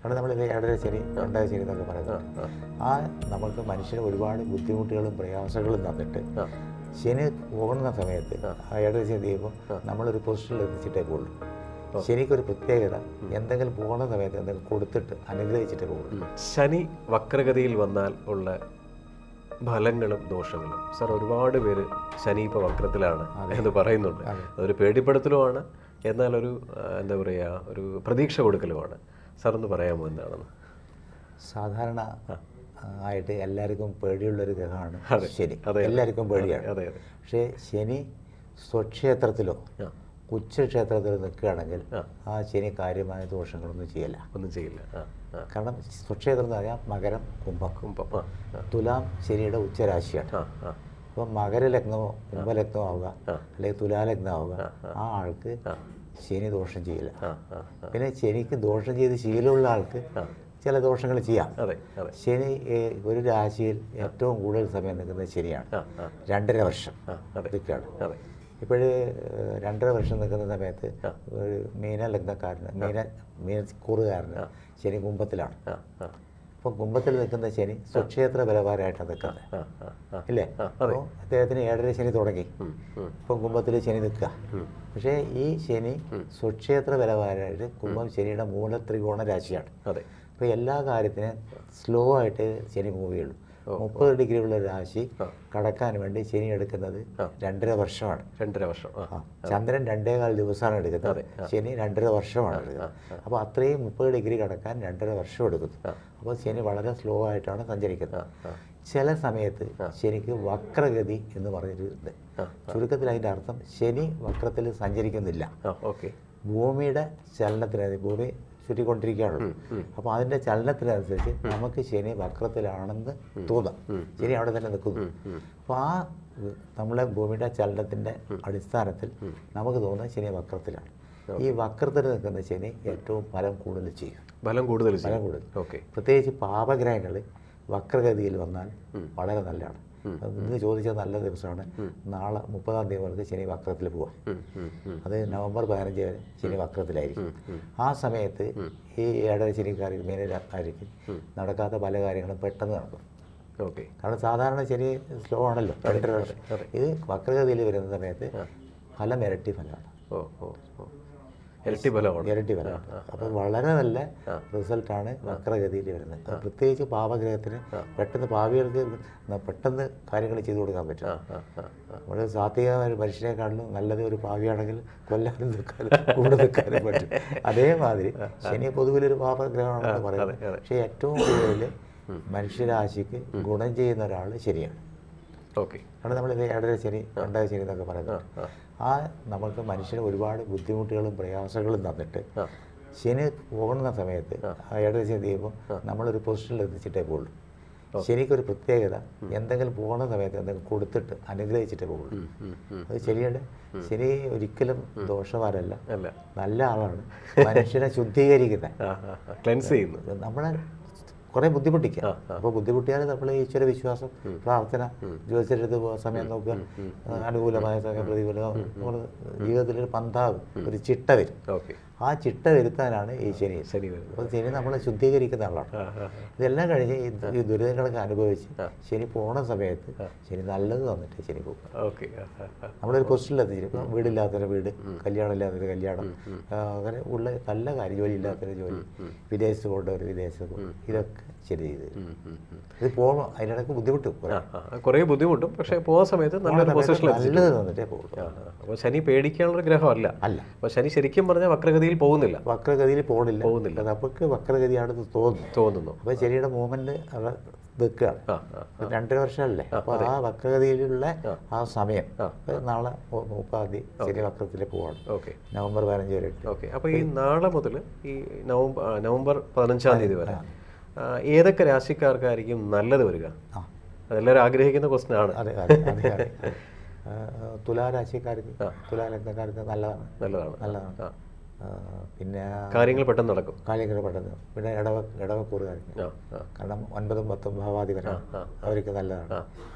അവിടെ നമ്മളിത് ഏഴര ശനി രണ്ടര ശനി എന്നൊക്കെ പറയുന്നത് ആ നമുക്ക് മനുഷ്യന് ഒരുപാട് ബുദ്ധിമുട്ടുകളും പ്രയാസങ്ങളും തന്നിട്ട് ശനി പോകുന്ന സമയത്ത് ആ ഏഴര ശനി ചെയ്യുമ്പോൾ നമ്മളൊരു പൊസിഷനിൽ എത്തിച്ചിട്ടേ പോകുള്ളൂ. ശനിക്കൊരു പ്രത്യേകത, എന്തെങ്കിലും പോകുന്ന സമയത്ത് എന്തെങ്കിലും കൊടുത്തിട്ട് അനുഗ്രഹിച്ചിട്ടേ പോകുള്ളൂ. ശനി വക്രഗതിയിൽ വന്നാൽ ഉള്ള ഫലങ്ങളും ദോഷങ്ങളും സാർ, ഒരുപാട് പേര് ശനി ഇപ്പോൾ വക്രത്തിലാണ് എന്ന് പറയുന്നുണ്ട്. അതൊരു പേടിപ്പെടുത്തലുമാണ്, എന്നാൽ ഒരു എന്താ പറയുക, ഒരു പ്രതീക്ഷ കൊടുക്കലുമാണ്. സാർ ഒന്ന് പറയാമോ എന്താണെന്ന്? സാധാരണ ആയിട്ട് എല്ലാവർക്കും പേടിയുള്ളൊരു ഗ്രഹമാണ് ശനി. എല്ലാവർക്കും പേടിയാണ്. പക്ഷേ ശനി സ്വക്ഷേത്രത്തിലോ ഉച്ചക്ഷേത്രത്തിൽ നിൽക്കുകയാണെങ്കിൽ ആ ശനി കാര്യമായ ദോഷങ്ങളൊന്നും ചെയ്യില്ല. കാരണം സ്വക്ഷേത്രം എന്ന് പറഞ്ഞാൽ മകരം, കുംഭം. തുലാം ശനിയുടെ ഉച്ചരാശിയാണ്. അപ്പം മകരലഗ്നമോ കുംഭലഗ്നമോ ആവുക അല്ലെങ്കിൽ തുലാലഗ്നം ആവുക, ആ ആൾക്ക് ശനി ദോഷം ചെയ്യില്ല. പിന്നെ ശനിക്ക് ദോഷം ചെയ്ത് ശീലമുള്ള ആൾക്ക് ചില ദോഷങ്ങൾ ചെയ്യാം. ശനി ഒരു രാശിയിൽ ഏറ്റവും കൂടുതൽ സമയം നിൽക്കുന്നത് ശനിയാണ്. 2.5 വർഷം നിൽക്കുകയാണ്. ഇപ്പോഴ് 2.5 വർഷം നിൽക്കുന്ന സമയത്ത് ഒരു മീനക്കൂറുകാരന് ശനി കുംഭത്തിലാണ്. അപ്പം കുംഭത്തിൽ നിൽക്കുന്ന ശനി സ്വക്ഷേത്ര ബലവാനായിട്ടാണ് നിൽക്കുന്നത്, ഇല്ലേ? അപ്പോൾ അദ്ദേഹത്തിന് 7.5 ശനി തുടങ്ങി, ഇപ്പം കുംഭത്തിൽ ശനി നിൽക്കുക. പക്ഷേ ഈ ശനി സ്വക്ഷേത്ര ബലവാനായിട്ട് കുംഭം ശനിയുടെ മൂലത്രികോണ രാശിയാണ്. അപ്പോൾ എല്ലാ കാര്യത്തിനും സ്ലോ ആയിട്ട് ശനി മൂവ് ചെയ്യുള്ളൂ. 30 ഡിഗ്രിയുള്ള രാശി കടക്കാൻ വേണ്ടി ശനി എടുക്കുന്നത് 2.5 വർഷമാണ്. 2.5 വർഷം. ചന്ദ്രൻ 2.25 ദിവസമാണ് എടുക്കുന്നത്, ശനി 2.5 വർഷമാണ് എടുക്കുന്നത്. അപ്പോൾ അത്രയും 30 ഡിഗ്രി കടക്കാൻ 2.5 വർഷം എടുക്കുന്നു. അപ്പോൾ ശനി വളരെ സ്ലോ ആയിട്ടാണ് സഞ്ചരിക്കുന്നത്. ചില സമയത്ത് ശനിക്ക് വക്രഗതി എന്ന് പറഞ്ഞിട്ടുണ്ട്. ചുരുക്കത്തിൽ അതിൻ്റെ അർത്ഥം ശനി വക്രത്തിൽ സഞ്ചരിക്കുന്നില്ല. ഭൂമിയുടെ ചലനത്തിന് ഭൂമി ചുറ്റിക്കൊണ്ടിരിക്കുകയാണല്ലോ. അപ്പോൾ അതിൻ്റെ ചലനത്തിനനുസരിച്ച് നമുക്ക് ശനി വക്രത്തിലാണെന്ന് തോന്നാം. ശനി അവിടെ തന്നെ നിൽക്കുന്നു. അപ്പോൾ ആ നമ്മളെ ഭൂമിയുടെ ചലനത്തിൻ്റെ അടിസ്ഥാനത്തിൽ നമുക്ക് തോന്നുന്നത് ശനി വക്രത്തിലാണ്. ഈ വക്രത്തിൽ നിൽക്കുന്ന ശനി ഏറ്റവും ഫലം കൂടുതൽ ചെയ്യും. ഫലം കൂടുതൽ. പ്രത്യേകിച്ച് പാപഗ്രഹങ്ങൾ വക്രഗതിയിൽ വന്നാൽ വളരെ നല്ലതാണ്. ഇന്ന് ചോദിച്ച നല്ല ദിവസമാണ്. നാളെ 30-ാം തീയതി മുതൽ ശനി വക്രത്തിൽ പോവാം. അത് നവംബർ 15 വരെ ശനി വക്രത്തിലായിരിക്കും. ആ സമയത്ത് ഈ 7.5 ശനിക്കാർക്ക് മീനക്കാർക്ക് നടക്കാത്ത പല കാര്യങ്ങളും പെട്ടെന്ന് നടക്കും. കാരണം സാധാരണ ശനി സ്ലോ ആണല്ലോ, 2.5 വർഷം. ഇത് വക്രഗതിയിൽ വരുന്ന സമയത്ത് ഫലം ഇരട്ടി ഫലമാണ്. ഇരട്ടി ഫലമാണ്. അപ്പം വളരെ നല്ല റിസൾട്ടാണ് വക്രഗതിയിൽ വരുന്നത്. പ്രത്യേകിച്ച് പാപഗ്രഹത്തിന് പെട്ടെന്ന് പാപികൾക്ക് പെട്ടെന്ന് കാര്യങ്ങൾ ചെയ്തു കൊടുക്കാൻ പറ്റും. നമ്മുടെ സാത്വികമായ ഒരു മനുഷ്യനെക്കാളും നല്ലത് ഒരു പാപിയാണെങ്കിൽ കൊല്ലാനും നിൽക്കാനും കൂടെ നിൽക്കാനും പറ്റും. അതേമാതിരി ശനി പൊതുവിലൊരു പാപഗ്രഹമാണെന്ന് പറയുന്നത്. പക്ഷേ ഏറ്റവും കൂടുതൽ മനുഷ്യരാശിക്ക് ഗുണം ചെയ്യുന്ന ഒരാൾ ശരിയാണ്. കാരണം നമ്മളിത് 7.5 ശനി 2.5 ശനി എന്നൊക്കെ പറയുന്നത് ആ നമുക്ക് മനുഷ്യന് ഒരുപാട് ബുദ്ധിമുട്ടുകളും പ്രയാസങ്ങളും തന്നിട്ട് ശനി പോകുന്ന സമയത്ത് ആ 7.5 ശനി ചെയ്യുമ്പോൾ നമ്മളൊരു പൊസിഷനിൽ എത്തിച്ചിട്ടേ പോകുള്ളൂ. ശനിക്കൊരു പ്രത്യേകത, എന്തെങ്കിലും പോകുന്ന സമയത്ത് എന്തെങ്കിലും കൊടുത്തിട്ട് അനുഗ്രഹിച്ചിട്ടേ പോകുള്ളൂ. അത് ശനി ഒരിക്കലും ദോഷവാനല്ല, നല്ല ആളാണ്. മനുഷ്യനെ ശുദ്ധീകരിക്കുന്നത്, നമ്മളെ കുറേ ബുദ്ധിമുട്ടിക്കുക. അപ്പോൾ ബുദ്ധിമുട്ടിയാൽ നമ്മൾ ഈശ്വര വിശ്വാസം, പ്രാർത്ഥന, ജ്യോതിഷെടുത്ത് സമയം നോക്കുക, അനുകൂലമായ സമയം, പ്രതികൂലം, നമ്മൾ ജീവിതത്തിലൊരു പന്താവ്, ഒരു ചിട്ട വരും. ആ ചിട്ട വരുത്താനാണ് ഈ ശനി. അപ്പോൾ ശനി നമ്മളെ ശുദ്ധീകരിക്കുന്ന ആളാണ്. ഇതെല്ലാം കഴിഞ്ഞ് ഈ ദുരിതങ്ങളൊക്കെ അനുഭവിച്ച് ശനി പോണ സമയത്ത് ശനി നല്ലത് തന്നിട്ട് ശനി പോകും. നമ്മളൊരു പൊസിഷനിൽ എത്തിച്ചിരിക്കും. വീടില്ലാത്തൊരു വീട്, കല്യാണം ഇല്ലാത്തൊരു കല്യാണം, അങ്ങനെ ഉള്ള നല്ല കാര്യം, ജോലി ഇല്ലാത്തൊരു ജോലി, വിദേശത്ത് കൊണ്ടൊരു വിദേശത്ത് പോകും. ഇതൊക്കെ ശരി ചെയ്ത് ഇത് പോകുമ്പോൾ അതിനിടയ്ക്ക് ബുദ്ധിമുട്ടും, കുറേ ബുദ്ധിമുട്ടും. പക്ഷേ പോകുന്ന സമയത്ത് നല്ലത് തന്നിട്ടേ പോകും. അപ്പോൾ ശനി പേടിക്കാനുള്ള ഗ്രഹമല്ല. അപ്പോൾ ശനി ശരിക്കും പറഞ്ഞാൽ വക്രഗതിയിൽ പോകുന്നില്ല. നമുക്ക് വക്രഗതിയാണെന്ന് തോന്നുന്നു. അപ്പോൾ ശനിയുടെ മൂവ്മെന്റ് നിൽക്കുകയാണ്. 2.5 വർഷമല്ലേ. അപ്പോൾ ആ വക്രഗതിയിലുള്ള ആ സമയം നാളെ 30-ാം തീയതി ശനി വക്രത്തിൽ പോവാണ്. നവംബർ 15 വരെ. അപ്പോൾ ഈ നാളെ മുതൽ ഈ നവംബർ 15-ാം തീയതി വരെ ഏതൊക്കെ രാശിക്കാർക്കായിരിക്കും നല്ലത് വരിക? അതെല്ലാവരും ആഗ്രഹിക്കുന്ന ക്വസ്റ്റ്യൻ ആണ്. അതെ. തുലാരാശിക്കാർക്ക്, തുലാലഗ്നക്കാർക്ക് നല്ലതാണ്. പിന്നെ കാര്യങ്ങൾ പെട്ടെന്ന് നടക്കും. പിന്നെ ഇടവക്കൂറുകാർക്ക്, കാരണം 9-ഉം 10-ഉം ഭാവാധിപനാണ്, അവർക്ക് നല്ലതാണ്.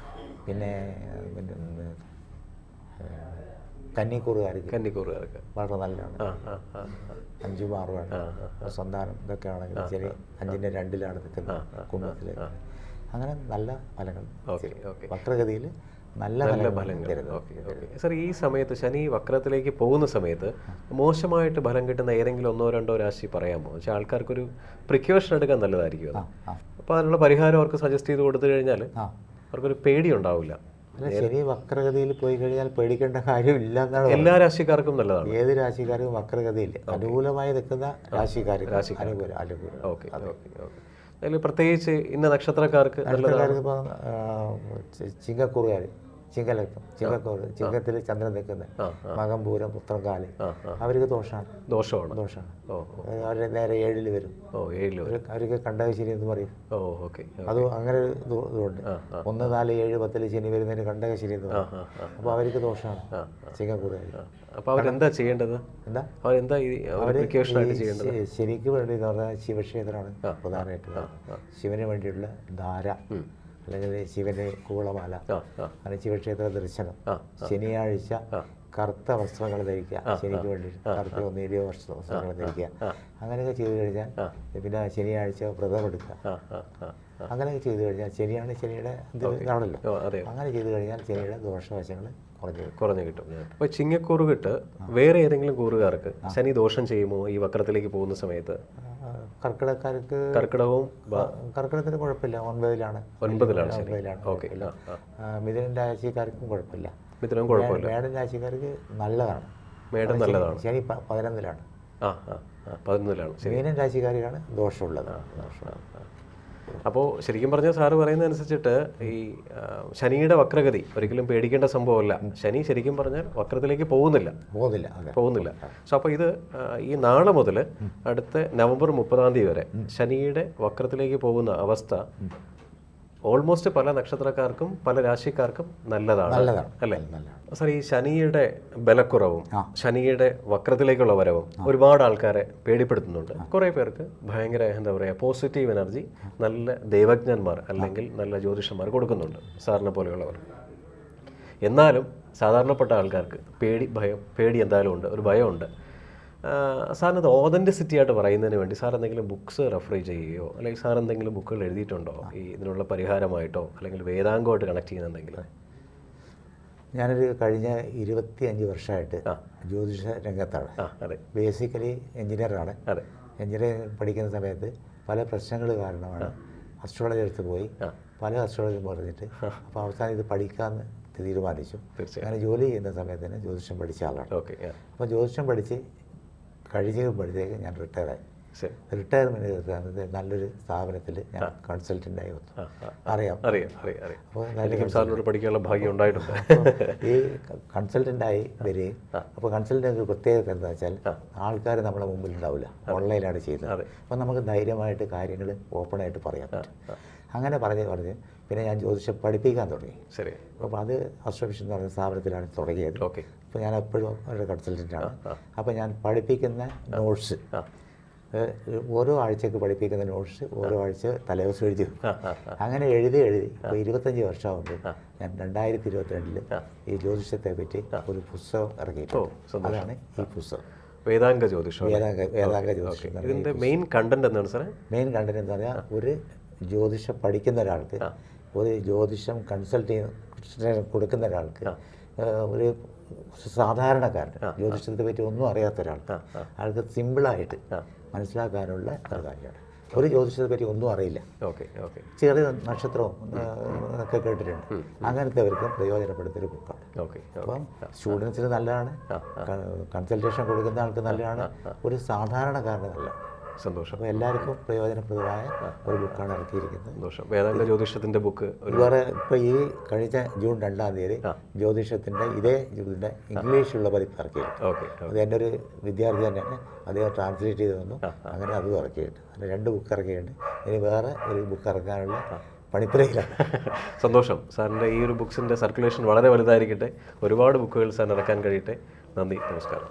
പിന്നെ കന്നിക്കൂറുകാർക്ക് വളരെ നല്ലതാണ്. 5ഉം 6ഉമാണ് സന്താനം ഇതൊക്കെ ആണെങ്കിൽ ശരി 5ന്റെ 2ലാണ് നിൽക്കുന്നത് കുംഭത്തിൽ. അങ്ങനെ നല്ല ഫലങ്ങൾ വക്രഗതിയിൽ നല്ല ഫലങ്ങൾ തരുന്നത്. സർ, ഈ സമയത്ത് ശനി വക്രത്തിലേക്ക് പോകുന്ന സമയത്ത് മോശമായിട്ട് ഫലം കിട്ടുന്ന ഏതെങ്കിലും 1-2 രാശി പറയാമോ? പക്ഷേ ആൾക്കാർക്കൊരു പ്രിക്കോഷൻ എടുക്കാൻ നല്ലതായിരിക്കും. അപ്പോൾ അതിനുള്ള പരിഹാരം അവർക്ക് സജസ്റ്റ് ചെയ്ത് കൊടുത്തു കഴിഞ്ഞാൽ അവർക്കൊരു പേടി ഉണ്ടാവില്ല. ശനി വക്രഗതിയിൽ പോയി കഴിഞ്ഞാൽ പേടിക്കേണ്ട കാര്യമില്ല എന്നാണ്. എല്ലാ രാശിക്കാർക്കും നല്ലതാണ്. ഏത് രാശിക്കാർക്കും വക്രഗതിയിൽ അനുകൂലമായി നിൽക്കുന്ന രാശിക്കാർക്ക് അനുകൂലം. Okay okay okay. അതിൽ പ്രത്യേകിച്ച് ഇന്ന നക്ഷത്രക്കാർക്ക് ഇപ്പോൾ ചിങ്ങക്കൂറുകാർ, ചിങ്ങലഗ്നം, ചിങ്ങക്കൂറ്, ചിങ്ങത്തിൽ ചന്ദ്രൻ നിൽക്കുന്ന മകം, പൂരം, പുത്രകാല് അവർക്ക് ദോഷമാണ്. അവർ നേരെ 7ൽ വരും. അവർക്ക് കണ്ടകശനി എന്ന് പറയും. അത് അങ്ങനെ ഇതുണ്ട്. 1, 4, 7, 10 ശനി വരുന്നതിന് കണ്ടകശനി എന്ന് പറയും. അപ്പോൾ അവർക്ക് ദോഷമാണ് ചിങ്ങക്കൂറുകാർ. അപ്പോൾ അവരെന്താ ചെയ്യേണ്ടത്? ശരിക്ക് വേണ്ടി എന്ന് പറഞ്ഞാൽ ശിവക്ഷേത്രമാണ് പ്രധാനമായിട്ട്. ശിവന് വേണ്ടിയുള്ള ധാര അല്ലെങ്കിൽ ശിവന്റെ കൂളമാല, അങ്ങനെ ശിവക്ഷേത്ര ദർശനം. ശനിയാഴ്ച കറുത്ത വസ്ത്രങ്ങൾ ധരിക്കുക, ശനിക്ക് വേണ്ടി കറുത്ത നേരിയ വസ്ത്രങ്ങൾ ധരിക്കുക. അങ്ങനെയൊക്കെ ചെയ്തു കഴിഞ്ഞാൽ പിന്നെ ശനിയാഴ്ച വ്രതമെടുക്കുക. അങ്ങനെയൊക്കെ ചെയ്തു കഴിഞ്ഞാൽ ശനിയുടെ ഇതാണല്ലോ. അങ്ങനെ ചെയ്തു കഴിഞ്ഞാൽ ശനിയുടെ ദോഷവശങ്ങൾ കുറഞ്ഞു കിട്ടും. അപ്പോൾ ചിങ്ങക്കൂറുകിട്ട് വേറെ ഏതെങ്കിലും കൂറുകാർക്ക് ശനി ദോഷം ചെയ്യുമോ ഈ വക്രത്തിലേക്ക് പോകുന്ന സമയത്ത്? കർക്കിടകത്തിന് കുഴപ്പമില്ല, 9ലാണ്. ഓക്കെ. മിഥുനൻ രാശിക്കാർക്കും കുഴപ്പമില്ല. മേടൻ രാശിക്കാർക്ക് നല്ലതാണ്. ശനി 11ലാണ്. മീനൻ രാശിക്കാർക്കാണ് ദോഷമുള്ളത്. അപ്പോൾ ശരിക്കും പറഞ്ഞാൽ സാറ് പറയുന്നതനുസരിച്ചിട്ട് ഈ ശനിയുടെ വക്രഗതി ഒരിക്കലും പേടിക്കേണ്ട സംഭവമല്ല. ശനി ശരിക്കും പറഞ്ഞാൽ വക്രത്തിലേക്ക് പോകുന്നില്ല. സോ അപ്പോൾ ഇത് ഈ നാളെ മുതൽ അടുത്ത നവംബർ 30 വരെ ശനിയുടെ വക്രത്തിലേക്ക് പോകുന്ന അവസ്ഥ ഓൾമോസ്റ്റ് പല നക്ഷത്രക്കാർക്കും പല രാശിക്കാർക്കും നല്ലതാണ് അല്ലേ? സാർ, ഈ ശനിയുടെ ബലക്കുറവും ശനിയുടെ വക്രത്തിലേക്കുള്ള വരവും ഒരുപാട് ആൾക്കാരെ പേടിപ്പെടുത്തുന്നുണ്ട്. കുറേ പേർക്ക് ഭയങ്കര എന്താ പറയുക പോസിറ്റീവ് എനർജി നല്ല ദൈവജ്ഞന്മാർ അല്ലെങ്കിൽ നല്ല ജ്യോതിഷന്മാർ കൊടുക്കുന്നുണ്ട്, സാറിനെ പോലെയുള്ളവർ. എന്നാലും സാധാരണപ്പെട്ട ആൾക്കാർക്ക് പേടി എന്തായാലും ഉണ്ട്, ഒരു ഭയമുണ്ട്. സാറിനത് ഓതൻറ്റിസിറ്റി ആയിട്ട് പറയുന്നതിന് വേണ്ടി സാർ എന്തെങ്കിലും ബുക്സ് റെഫർ ചെയ്യുകയോ അല്ലെങ്കിൽ സാർ എന്തെങ്കിലും ബുക്കുകൾ എഴുതിയിട്ടുണ്ടോ ഈ ഇതിനുള്ള പരിഹാരമായിട്ടോ അല്ലെങ്കിൽ വേദാംഗമായിട്ട് കണക്ട് ചെയ്യുന്ന എന്തെങ്കിലും? ഞാനൊരു കഴിഞ്ഞ 25 വർഷമായിട്ട് ജ്യോതിഷ രംഗത്താണ്. ബേസിക്കലി എഞ്ചിനീയറാണ്. എഞ്ചിനീയറിംഗ് പഠിക്കുന്ന സമയത്ത് പല പ്രശ്നങ്ങൾ കാരണമാണ് അസ്ട്രോളജി എടുത്ത് പോയി പല അസ്ട്രോളജി പറഞ്ഞിട്ട് അപ്പോൾ അവസാനം ഇത് പഠിക്കാമെന്ന് തീരുമാനിച്ചു. അങ്ങനെ ജോലി ചെയ്യുന്ന സമയത്ത് തന്നെ ജ്യോതിഷം പഠിച്ച ആളാണ്. അപ്പോൾ ജ്യോതിഷം പഠിച്ച് കഴിഞ്ഞപ്പോഴത്തേക്ക് ഞാൻ റിട്ടയറായി. റിട്ടയർമെൻറ്റ് നല്ലൊരു സ്ഥാപനത്തിൽ ഞാൻ കൺസൾട്ടൻ്റായി വന്നു. അറിയാം. അപ്പോൾ പഠിക്കാനുള്ള ഭാഗ്യം ഉണ്ടായിട്ടുണ്ട്. ഈ കൺസൾട്ടൻ്റായി വരികയും അപ്പോൾ കൺസൾട്ടൻ്റ് പ്രത്യേകത എന്താ വെച്ചാൽ ആൾക്കാർ നമ്മളെ മുമ്പിൽ ഉണ്ടാവില്ല, ഓൺലൈനാണ് ചെയ്യുന്നത്. അപ്പോൾ നമുക്ക് ധൈര്യമായിട്ട് കാര്യങ്ങൾ ഓപ്പണായിട്ട് പറയാൻ പറ്റും. അങ്ങനെ പറഞ്ഞ് പിന്നെ ഞാൻ ജ്യോതിഷം പഠിപ്പിക്കാൻ തുടങ്ങി. അപ്പോൾ അത് അസ്ട്രോവിഷൻ എന്ന് പറയുന്ന സ്ഥാപനത്തിലാണ് തുടങ്ങിയത്. അപ്പോൾ ഞാൻ എപ്പോഴും ഒരു കൺസൾട്ടൻ്റാണ്. അപ്പോൾ ഞാൻ പഠിപ്പിക്കുന്ന നോട്ട്സ് ഓരോ ആഴ്ചക്ക് പഠിപ്പിക്കുന്ന നോട്ട്സ് ഓരോ ആഴ്ച തലേദിവസം എഴുതി. അങ്ങനെ എഴുതി ഇപ്പോൾ 25 വർഷമാകുമ്പോൾ ഞാൻ 2022 ഈ ജ്യോതിഷത്തെ പറ്റി ഒരു പുസ്തകം ഇറക്കിയിട്ടുണ്ട്. അതാണ് ഈ പുസ്തകം, വേദാംഗ ജ്യോതിഷം. വേദാംഗ ജ്യോതിഷം. ഇതിൻ്റെ മെയിൻ കണ്ടന്റ് എന്താണ് സാറേ? മെയിൻ കണ്ടന്റ് എന്ന് പറഞ്ഞാൽ ഒരു ജ്യോതിഷം പഠിക്കുന്ന ഒരാൾക്ക്, ഒരു ജ്യോതിഷം കൺസൾട്ട് കൊടുക്കുന്ന ഒരാൾക്ക്, ഒരു സാധാരണക്കാരൻ ജ്യോതിഷത്തെ പറ്റി ഒന്നും അറിയാത്ത ഒരാൾക്ക് ആൾക്ക് സിമ്പിളായിട്ട് മനസ്സിലാക്കാനുള്ള ഒരു കാര്യമാണ്. ഒരു ജ്യോതിഷത്തെ പറ്റി ഒന്നും അറിയില്ല, ചെറിയ നക്ഷത്രവും ഒക്കെ കേട്ടിട്ടുണ്ട്, അങ്ങനത്തെവർക്കും പ്രയോജനപ്പെടുത്തൊരു ബുക്കാണ്. അപ്പം സ്റ്റുഡൻസിന് നല്ലതാണ്, കൺസൾട്ടേഷൻ കൊടുക്കുന്ന ആൾക്ക് നല്ലതാണ്, ഒരു സാധാരണക്കാരന് നല്ല സന്തോഷം. അപ്പോൾ എല്ലാവർക്കും പ്രയോജനപ്രദമായ ഒരു ബുക്കാണ് ഇറക്കിയിരിക്കുന്നത്. സന്തോഷം. വേദാംഗ ജ്യോതിഷത്തിൻ്റെ ബുക്ക് വേറെ ഇപ്പോൾ ഈ കഴിഞ്ഞ ജൂൺ 2 ജ്യോതിഷത്തിൻ്റെ ഇതിൻ്റെ ഇംഗ്ലീഷിലുള്ള പതിപ്പ് ഇറക്കിയിട്ടുണ്ട്. അത് എൻ്റെ ഒരു വിദ്യാർത്ഥി തന്നെയാണ്, അദ്ദേഹം ട്രാൻസ്ലേറ്റ് ചെയ്ത് തന്നു. അങ്ങനെ അതും ഇറക്കിയിട്ടുണ്ട്. അങ്ങനെ 2 ബുക്ക് ഇറക്കിയിട്ടുണ്ട്. ഇനി വേറെ ഒരു ബുക്ക് ഇറക്കാനുള്ള പണിപ്പുരയിലാണ്. സന്തോഷം. സാറിൻ്റെ ഈ ഒരു ബുക്സിൻ്റെ സർക്കുലേഷൻ വളരെ വലുതായിരിക്കട്ടെ. ഒരുപാട് ബുക്കുകൾ സാറിന് ഇറക്കാൻ കഴിയട്ടെ. നന്ദി. നമസ്കാരം.